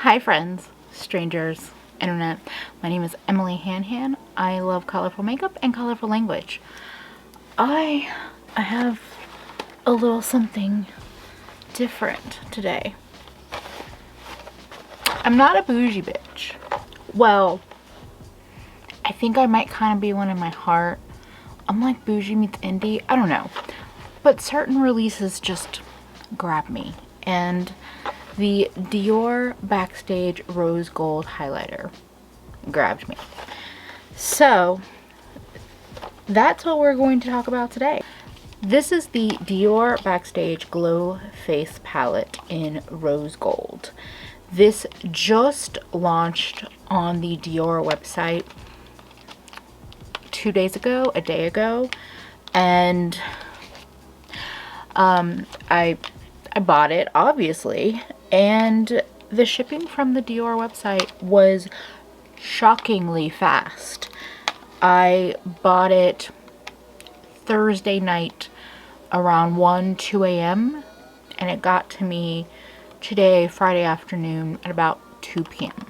Hi friends, strangers, internet. My name is EmilyHanhan. I love colorful makeup and colorful language. I have a little something different today. I'm not a bougie bitch. Well, I think I might kind of be one in my heart. I'm like bougie meets indie. I don't know. But certain releases just grab me. And the Dior Backstage Rose Gold Highlighter grabbed me. So that's what we're going to talk about today. This is the Dior Backstage Glow Face Palette in Rose Gold. This just launched on the Dior website 2 days ago, a day ago, and I bought it, obviously, and the shipping from the Dior website was shockingly fast. I bought it Thursday night around 2 a.m. and it got to me today, Friday afternoon at about 2 p.m.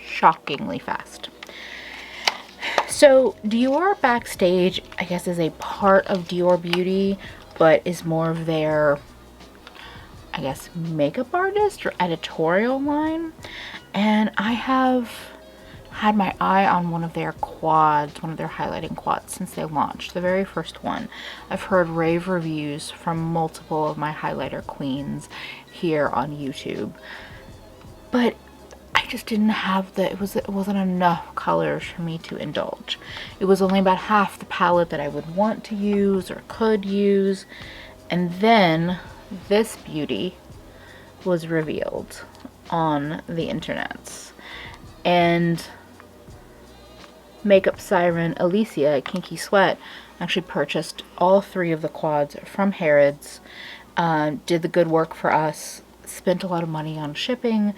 Shockingly fast. So Dior Backstage, I guess, is a part of Dior Beauty, but is more of their, I guess, makeup artist or editorial line. And I have had my eye on one of their quads, one of their highlighting quads since they launched, the very first one. I've heard rave reviews from multiple of my highlighter queens here on YouTube, but I just didn't have it wasn't enough colors for me to indulge. It was only about half the palette that I would want to use or could use. And then this beauty was revealed on the internets, and makeup siren Alicia at Kinky Sweat actually purchased all 3 of the quads from Harrods, did the good work for us, spent a lot of money on shipping,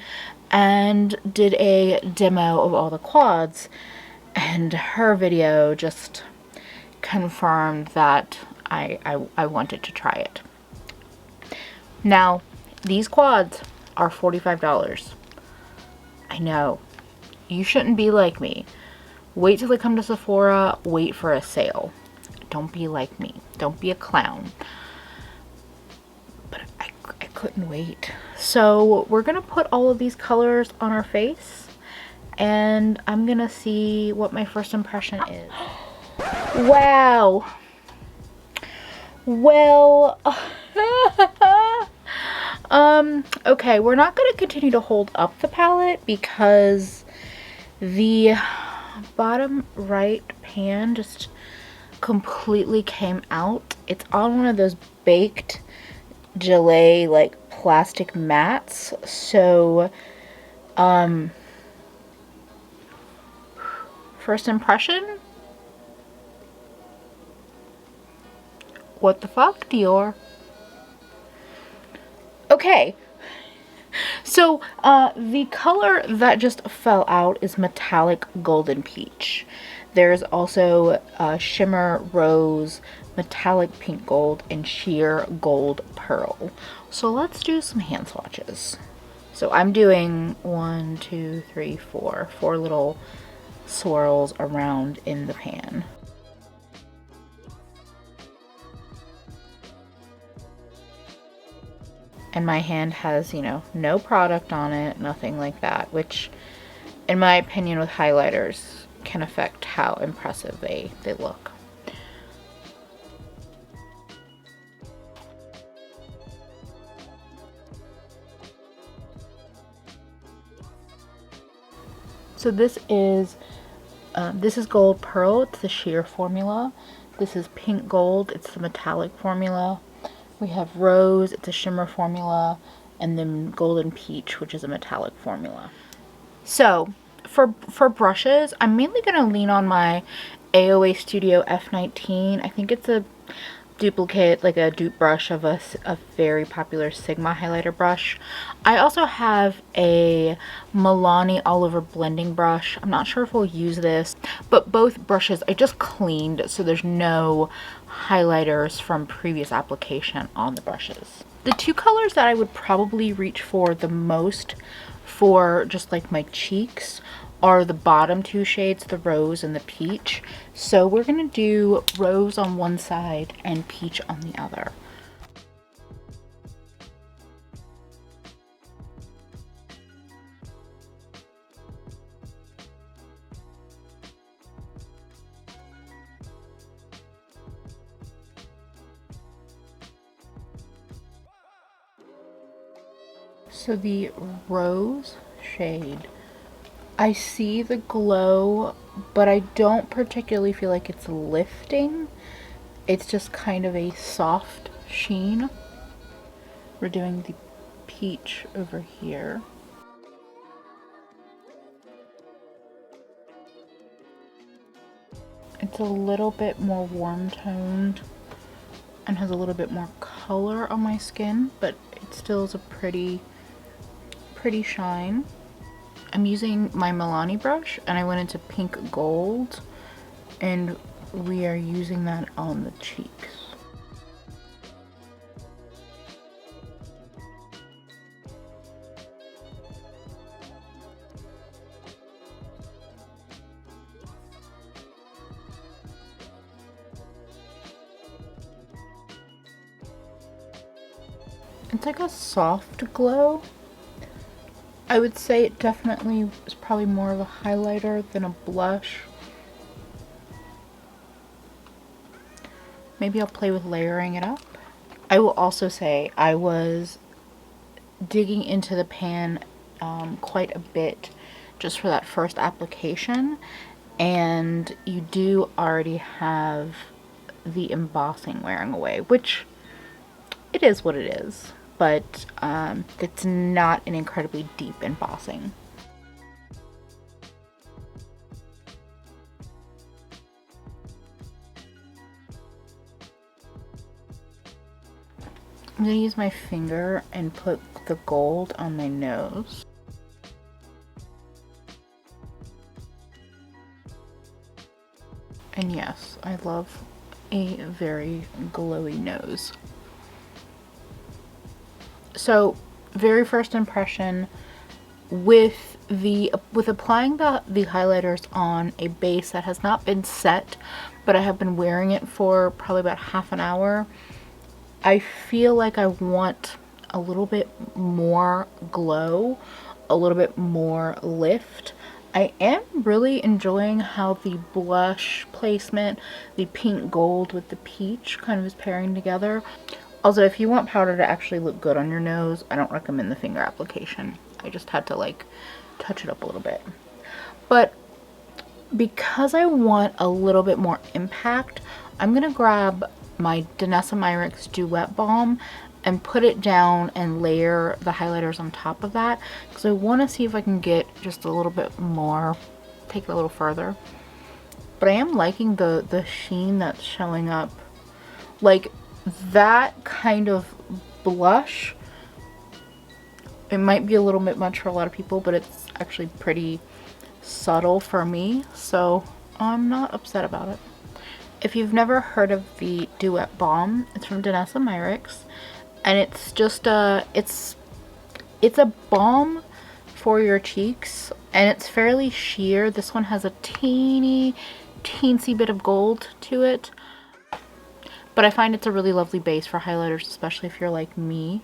and did a demo of all the quads, and her video just confirmed that I wanted to try it. Now, these quads are $45. I know, you shouldn't be like me. Wait till they come to Sephora, wait for a sale. Don't be like me. Don't be a clown. But I couldn't wait. So we're gonna put all of these colors on our face, and I'm gonna see what my first impression is. Wow. Well, okay, we're not gonna continue to hold up the palette because the bottom right pan just completely came out. It's on one of those baked gelée like plastic mats. So first impression, what the fuck, Dior? Okay, so the color that just fell out is metallic golden peach. There's also shimmer rose, metallic pink gold, and sheer gold pearl. So let's do some hand swatches. So I'm doing 1, 2, 3, 4 little swirls around in the pan. And my hand has, you know, no product on it, nothing like that, which in my opinion with highlighters can affect how impressive they look. So this is gold pearl, it's the sheer formula. This is pink gold, it's the metallic formula. We have rose, it's a shimmer formula, and then golden peach, which is a metallic formula. So for brushes, I'm mainly going to lean on my AOA Studio F19. I think it's a duplicate, like a dupe brush of a very popular Sigma highlighter brush. I also have a Milani all over blending brush. I'm not sure if we'll use this, but both brushes I just cleaned, so there's no highlighters from previous application on the brushes. The two colors that I would probably reach for the most for just like my cheeks are the bottom two shades, the rose and the peach. So we're gonna do rose on one side and peach on the other. So the rose shade, I see the glow, but I don't particularly feel like it's lifting. It's just kind of a soft sheen. We're doing the peach over here. It's a little bit more warm toned and has a little bit more color on my skin, but it still is a pretty shine. I'm using my Milani brush and I went into pink gold and we are using that on the cheeks. It's like a soft glow. I would say it definitely is probably more of a highlighter than a blush. Maybe I'll play with layering it up. I will also say I was digging into the pan quite a bit just for that first application, and you do already have the embossing wearing away, which it is what it is, but it's not an incredibly deep embossing. I'm gonna use my finger and put the gold on my nose. And yes, I love a very glowy nose. So, very first impression with applying the highlighters on a base that has not been set, but I have been wearing it for probably about half an hour. I feel like I want a little bit more glow, a little bit more lift. I am really enjoying how the blush placement, the pink gold with the peach kind of is pairing together. Also, if you want powder to actually look good on your nose, I don't recommend the finger application. I just had to like touch it up a little bit. But because I want a little bit more impact, I'm gonna grab my Danessa Myricks Duet Balm and put it down and layer the highlighters on top of that, because I want to see if I can get just a little bit more, take it a little further. But I am liking the sheen that's showing up. Like that kind of blush, it might be a little bit much for a lot of people, but it's actually pretty subtle for me, so I'm not upset about it. If you've never heard of the Duet Balm, it's from Danessa Myricks, and it's just it's a balm for your cheeks, and it's fairly sheer. This one has a teensy bit of gold to it, but I find it's a really lovely base for highlighters, especially if you're like me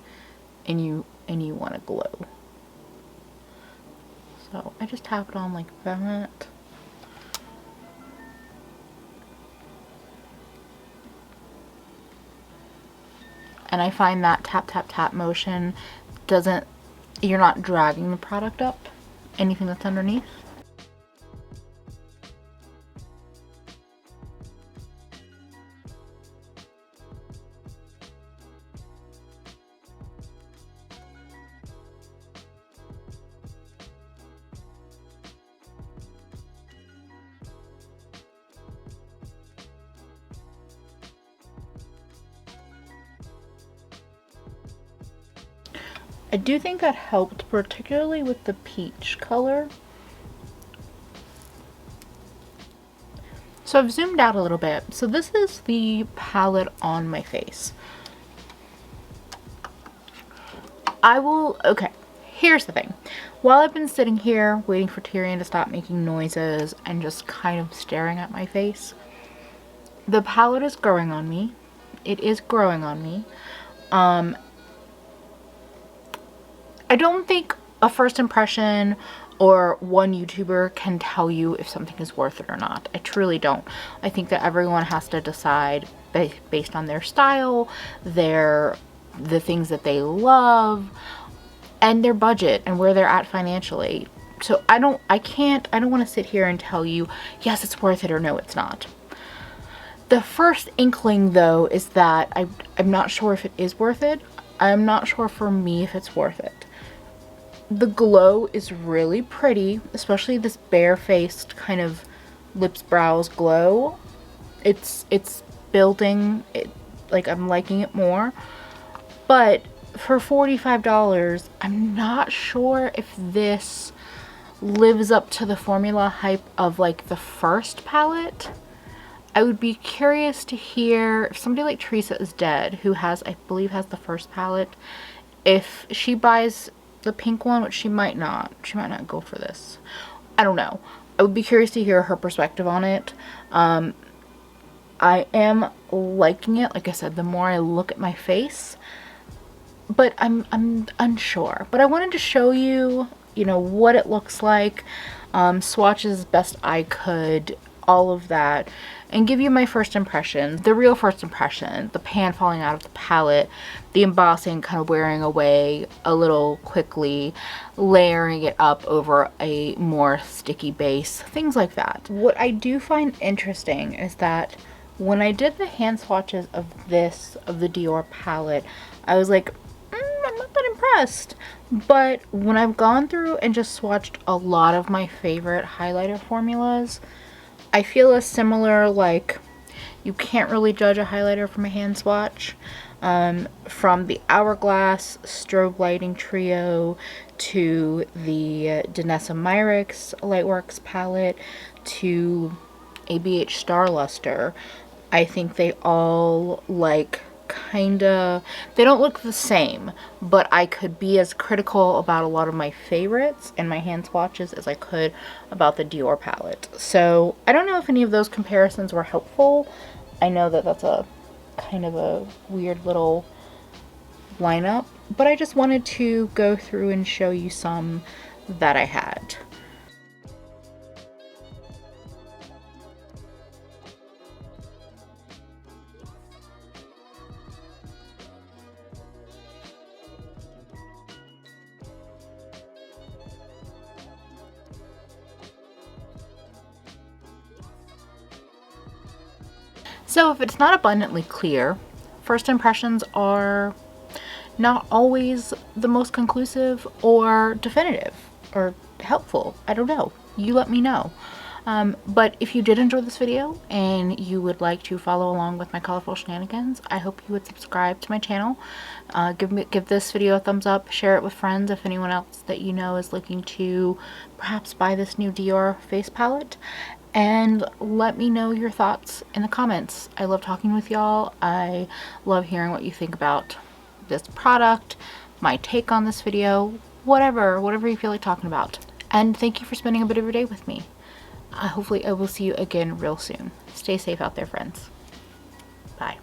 and you want to glow. So I just tap it on like that. And I find that tap tap tap motion you're not dragging the product up, anything that's underneath. I do think that helped, particularly with the peach color. So I've zoomed out a little bit. So this is the palette on my face. Okay, here's the thing. While I've been sitting here waiting for Tyrion to stop making noises and just kind of staring at my face, the palette is growing on me. It is growing on me. I don't think a first impression or one YouTuber can tell you if something is worth it or not. I truly don't. I think that everyone has to decide based on their style, the things that they love, and their budget and where they're at financially. So I don't want to sit here and tell you, yes, it's worth it or no, it's not. The first inkling though is that I'm not sure if it is worth it. I'm not sure for me if it's worth it. The glow is really pretty, especially this bare-faced kind of lips brows glow. It's building it, like I'm liking it more. But for $45, I'm not sure if this lives up to the formula hype of like the first palette. I would be curious to hear if somebody like Teresa is Dead, who I believe has the first palette, if she buys the pink one, which she might not go for this. I don't know. I would be curious to hear her perspective on it. I am liking it, like I said, the more I look at my face, but I'm unsure. But I wanted to show you, what it looks like, swatches best I could, all of that, and give you my first impression, the real first impression, the pan falling out of the palette, the embossing kind of wearing away a little quickly, layering it up over a more sticky base, things like that. What I do find interesting is that when I did the hand swatches of the Dior palette, I was like, I'm not that impressed. But when I've gone through and just swatched a lot of my favorite highlighter formulas, I feel a similar, like, you can't really judge a highlighter from a hand swatch. From the Hourglass Strobe Lighting Trio to the Danessa Myricks Lightworks palette to ABH Star Luster, I think they all they don't look the same, but I could be as critical about a lot of my favorites and my hand swatches as I could about the Dior palette. So I don't know if any of those comparisons were helpful. I know that that's a kind of a weird little lineup, but I just wanted to go through and show you some that I had. So if it's not abundantly clear, first impressions are not always the most conclusive or definitive or helpful. I don't know. You let me know. But if you did enjoy this video and you would like to follow along with my colorful shenanigans, I hope you would subscribe to my channel. Give this video a thumbs up, share it with friends if anyone else that you know is looking to perhaps buy this new Dior face palette. And let me know your thoughts in the comments. I love talking with y'all. I love hearing what you think about this product, my take on this video, whatever you feel like talking about. And thank you for spending a bit of your day with me. Hopefully I will see you again real soon. Stay safe out there, friends. Bye.